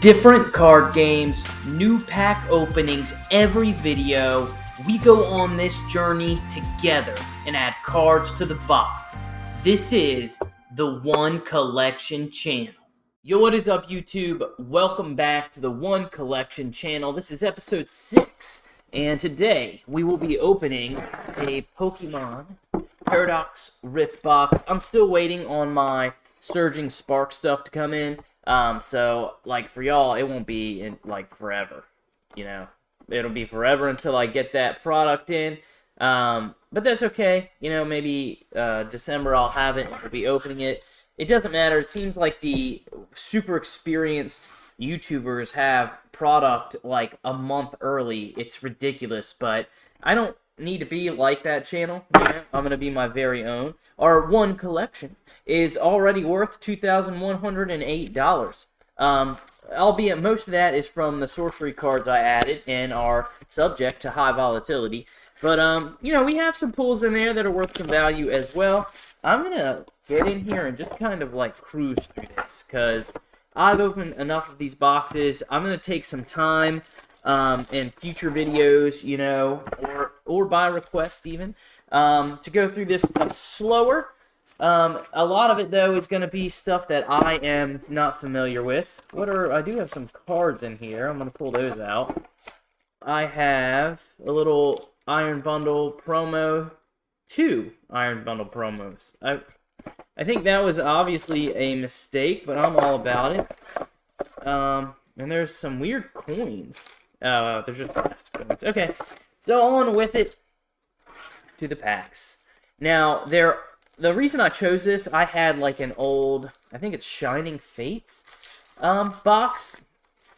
Different card games, new pack openings every video. We go on this journey together and add cards to the box. This is the One Collection channel. Yo, what is up, YouTube? Welcome back to the One Collection channel. This is episode 6, and today we will be opening a Pokemon Paradox Rift box. I'm still waiting on my Surging Spark stuff to come in. So, like, for y'all, it won't be in, like, forever, you know, it'll be forever until I get that product in, but that's okay, you know, maybe, December I'll have it, and I'll be opening it. It doesn't matter. It seems like the super experienced YouTubers have product, like, a month early. It's ridiculous, but I don't need to be like that channel. You know? I'm going to be my very own. Our One Collection is already worth $2,108. Albeit most of that is from the sorcery cards I added and are subject to high volatility. But, you know, we have some pulls in there that are worth some value as well. I'm going to get in here and just kind of, like, cruise through this, because I've opened enough of these boxes. I'm going to take some time in future videos, you know, or by request even, to go through this stuff slower. A lot of it, though, is going to be stuff that I am not familiar with. I do have some cards in here. I'm going to pull those out. I have a little Iron Bundle promo, 2 Iron Bundle promos. I think that was obviously a mistake, but I'm all about it. And there's some weird coins. Oh, there's just plastic coins. Okay, so on with it to the packs. Now, the reason I chose this, I had like an old, I think it's Shining Fates box,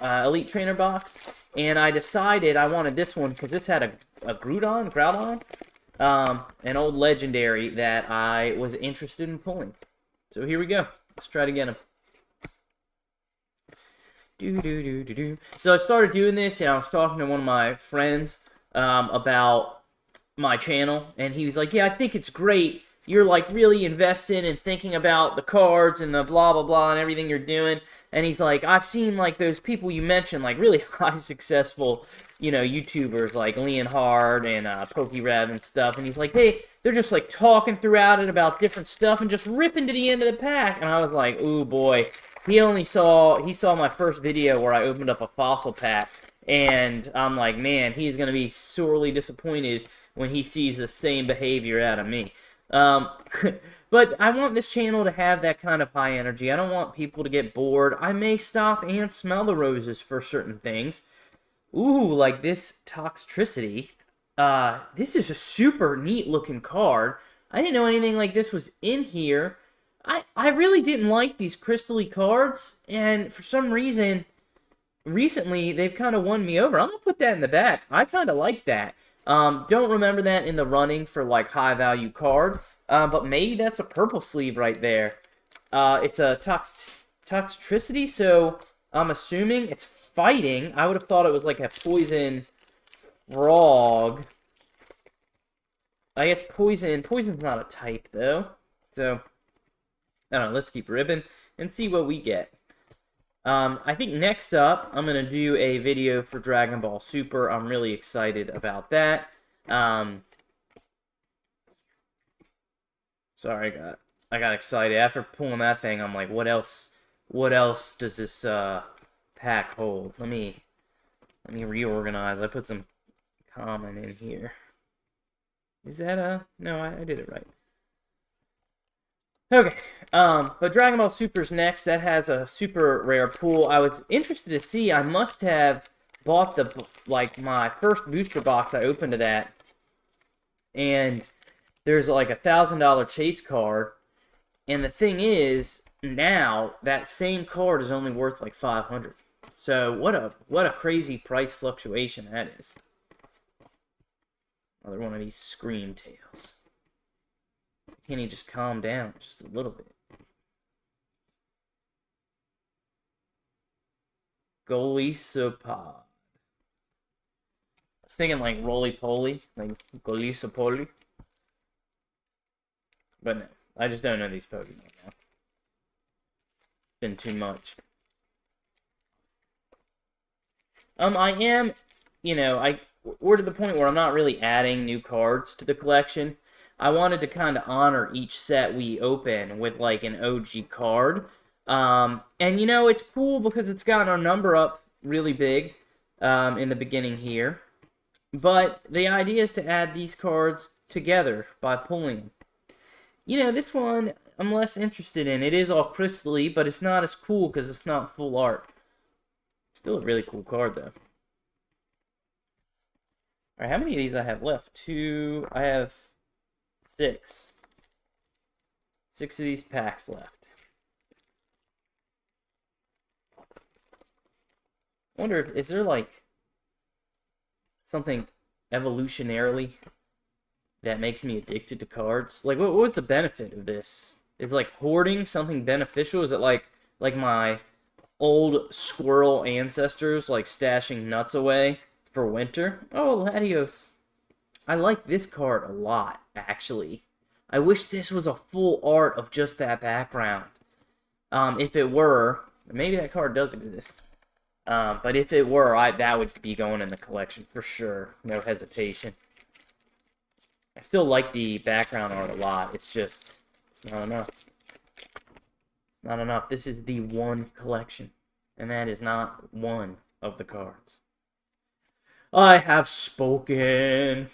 Elite Trainer box, and I decided I wanted this one because this had a Groudon, an old legendary that I was interested in pulling. So here we go. Let's try to get him. So I started doing this, and I was talking to one of my friends about my channel, and he was like, yeah, I think it's great. You're, like, really invested in thinking about the cards and the blah, blah, blah, and everything you're doing. And he's like, I've seen, like, those people you mentioned, like, really high successful, you know, YouTubers, like Leonhard and PokeRev and stuff. And he's like, they're just, like, talking throughout it about different stuff and just ripping to the end of the pack. And I was like, ooh, boy. He saw my first video where I opened up a fossil pack. And I'm like, man, he's going to be sorely disappointed when he sees the same behavior out of me. But I want this channel to have that kind of high energy. I don't want people to get bored. I may stop and smell the roses for certain things. Ooh, like this Toxtricity. This is a super neat looking card. I didn't know anything like this was in here. I really didn't like these crystally cards, and for some reason, recently, they've kind of won me over. I'm going to put that in the back. I kind of like that. Don't remember that in the running for, like, high-value card, but maybe that's a purple sleeve right there. It's a Toxtricity, so I'm assuming it's fighting. I would have thought it was, like, a poison frog. I guess poison's not a type, though, so I don't know, let's keep ripping and see what we get. I think next up, I'm going to do a video for Dragon Ball Super. I'm really excited about that. Sorry, I got excited. After pulling that thing, I'm like, what else does this pack hold? Let me reorganize. I put some common in here. Is that no, I did it right. Okay, but Dragon Ball Super's next. That has a super rare pull. I was interested to see. I must have bought my first booster box I opened to that, and there's like a $1,000 chase card, and the thing is, now that same card is only worth like $500. So what a crazy price fluctuation that is. Another one of these Scream Tails. Can he just calm down just a little bit? Golisopod. I was thinking like roly-poly, like Golisopoli. But no, I just don't know these Pokemon now. Been too much. I am, we're to the point where I'm not really adding new cards to the collection. I wanted to kind of honor each set we open with, like, an OG card. And, it's cool because it's gotten our number up really big in the beginning here. But the idea is to add these cards together by pulling them. This one I'm less interested in. It is all crystally, but it's not as cool because it's not full art. Still a really cool card, though. Alright, how many of these I have left? Two. I have 6. 6 of these packs left. I wonder if, is there, like, something evolutionarily that makes me addicted to cards? Like, what's the benefit of this? Is, like, hoarding something beneficial? Is it like my old squirrel ancestors, like, stashing nuts away for winter? Oh, Latios. I like this card a lot, actually. I wish this was a full art of just that background. If it were, maybe that card does exist. But if it were, that would be going in the collection for sure. No hesitation. I still like the background art a lot. It's just, it's not enough. Not enough. This is the one collection. And that is not one of the cards. I have spoken.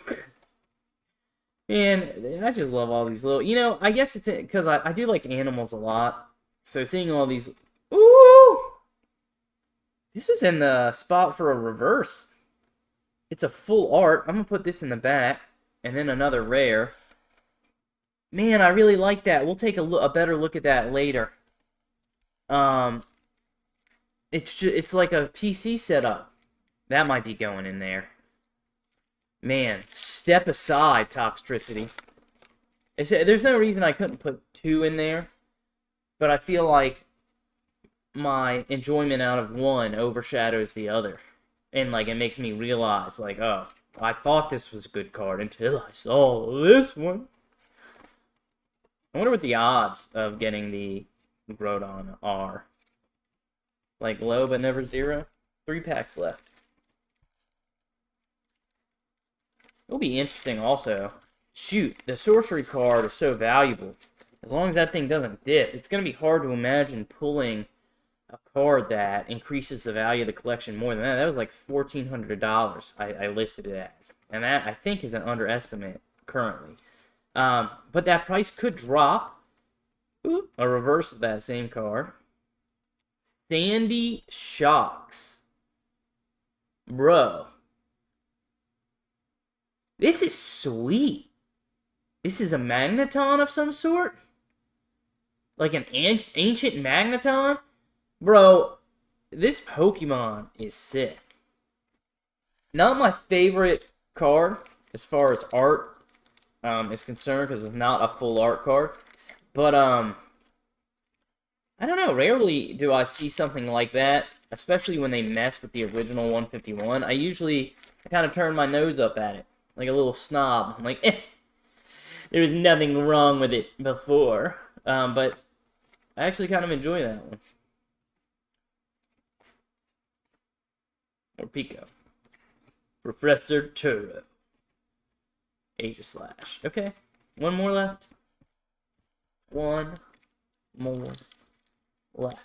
And I just love all these little, I guess it's because I do like animals a lot. So seeing all these, ooh! This is in the spot for a reverse. It's a full art. I'm going to put this in the back. And then another rare. Man, I really like that. We'll take a better look at that later. It's like a PC setup. That might be going in there. Man, step aside, Toxtricity. There's no reason I couldn't put 2 in there. But I feel like my enjoyment out of one overshadows the other. And, like, it makes me realize, like, oh, I thought this was a good card until I saw this one. I wonder what the odds of getting the Groudon are. Like, low but never zero? 3 packs left. It'll be interesting also. Shoot, the sorcery card is so valuable. As long as that thing doesn't dip, it's going to be hard to imagine pulling a card that increases the value of the collection more than that. That was like $1,400 I listed it as. And that, I think, is an underestimate currently. But that price could drop. Ooh, a reverse of that same card. Sandy Shocks. Bro. This is sweet. This is a Magneton of some sort? Like an ancient Magneton? Bro, this Pokemon is sick. Not my favorite card as far as art is concerned, because it's not a full art card. But, I don't know. Rarely do I see something like that, especially when they mess with the original 151. I kind of turn my nose up at it, like a little snob. I'm like, there was nothing wrong with it before. But I actually kind of enjoy that one. Or Pico. Professor Turo. Aegislash. Okay. One more left. One more left.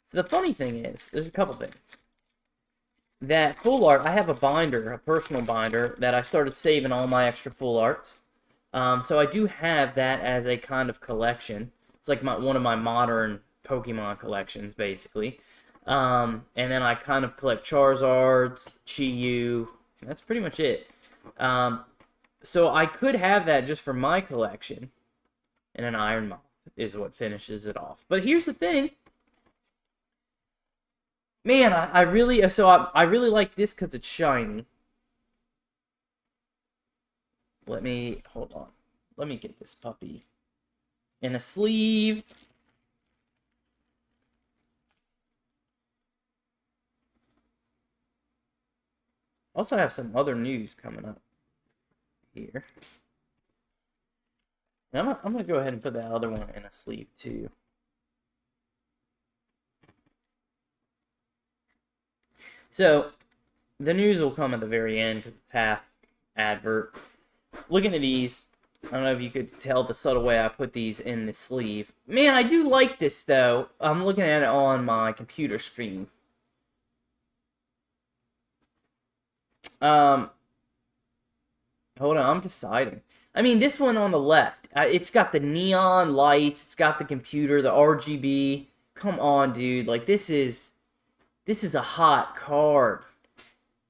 So the funny thing is, there's a couple things. That full art, I have a binder, a personal binder, that I started saving all my extra full arts. So I do have that as a kind of collection. It's like one of my modern Pokemon collections, basically. And then I kind of collect Charizards, Chi-Yu. That's pretty much it. So I could have that just for my collection. And an Iron Moth is what finishes it off. But here's the thing. Man, I really like this because it's shiny. Hold on. Let me get this puppy in a sleeve. Also have some other news coming up here. And I'm going to go ahead and put that other one in a sleeve too. So, the news will come at the very end because it's half advert. Looking at these, I don't know if you could tell the subtle way I put these in the sleeve. Man, I do like this, though. I'm looking at it on my computer screen. Hold on, I'm deciding. I mean, this one on the left, it's got the neon lights, it's got the computer, the RGB. Come on, dude. Like, this is a hot card.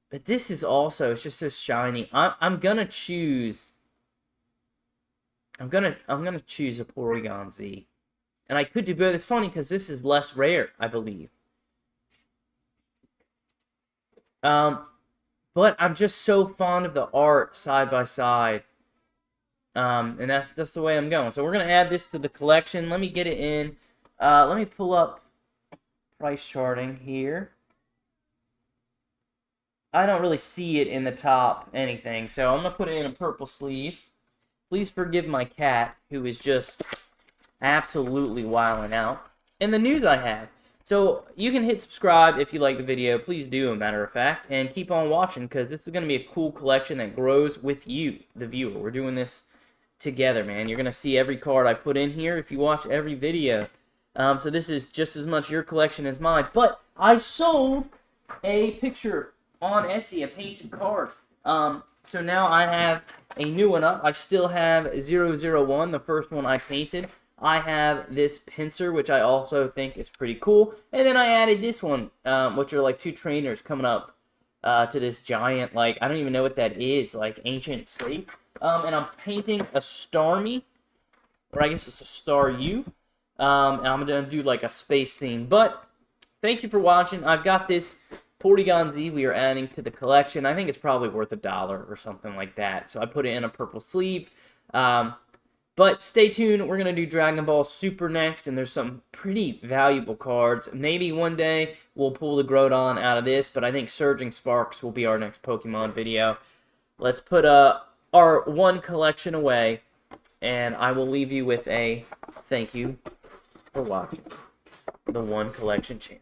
But this is also, it's just so shiny. I'm gonna choose a Porygon Z. And I could do both. It's funny because this is less rare, I believe. But I'm just so fond of the art side by side. And that's the way I'm going. So we're gonna add this to the collection. Let me get it in. Let me pull up price charting here. I don't really see it in the top anything, so I'm gonna put it in a purple sleeve. Please forgive my cat, who is just absolutely wilding out. And the news I have. So you can hit subscribe if you like the video. Please do, as a matter of fact, and keep on watching because this is gonna be a cool collection that grows with you, the viewer. We're doing this together, man. You're gonna see every card I put in here if you watch every video. So this is just as much your collection as mine. But I sold a picture on Etsy, a painted card. So now I have a new one up. I still have 001, the first one I painted. I have this pincer, which I also think is pretty cool. And then I added this one, which are like two trainers coming up to this giant, like, I don't even know what that is, like ancient safe. And I'm painting a Starmie, or I guess it's a Staryu. And I'm going to do like a space theme. But thank you for watching. I've got this Porygon Z we are adding to the collection. I think it's probably worth $1 or something like that. So I put it in a purple sleeve. But stay tuned. We're going to do Dragon Ball Super next, and there's some pretty valuable cards. Maybe one day we'll pull the Groudon out of this, but I think Surging Sparks will be our next Pokemon video. Let's put our one collection away, and I will leave you with a thank you for watching the One Collection channel.